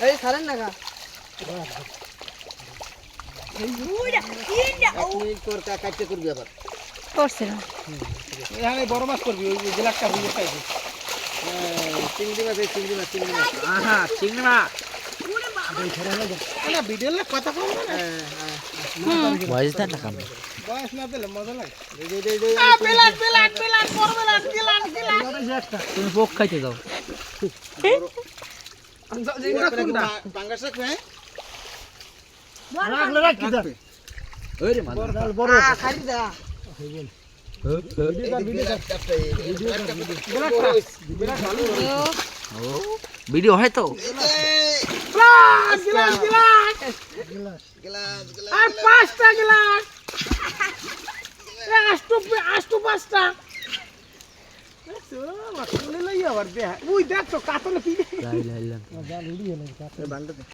এই ছাড়েন না গা কাটতে করবি আবার করছে না এখানে বড় মাছ করবি ওই ব্ল্যাকটা বুঝে পাইবি চিংড়ি মাছ চিংড়ি মাছ আহা চিংড়ি মাছ না ভিডিও লা কথা কম না বয়স দেন না কাম বয়স না দিলে মজা লাগে তুমি ভোগ খাইতে যাও পাঙ্গাস রাখবে হ্যাঁ রাখলে রাখ কি দা ওই রে মাছ বড় খালি দা ভিডিও হয় তো আর 5টা গ্লাস আষ্ট 5টা ওই দেখ তো কাতলে কি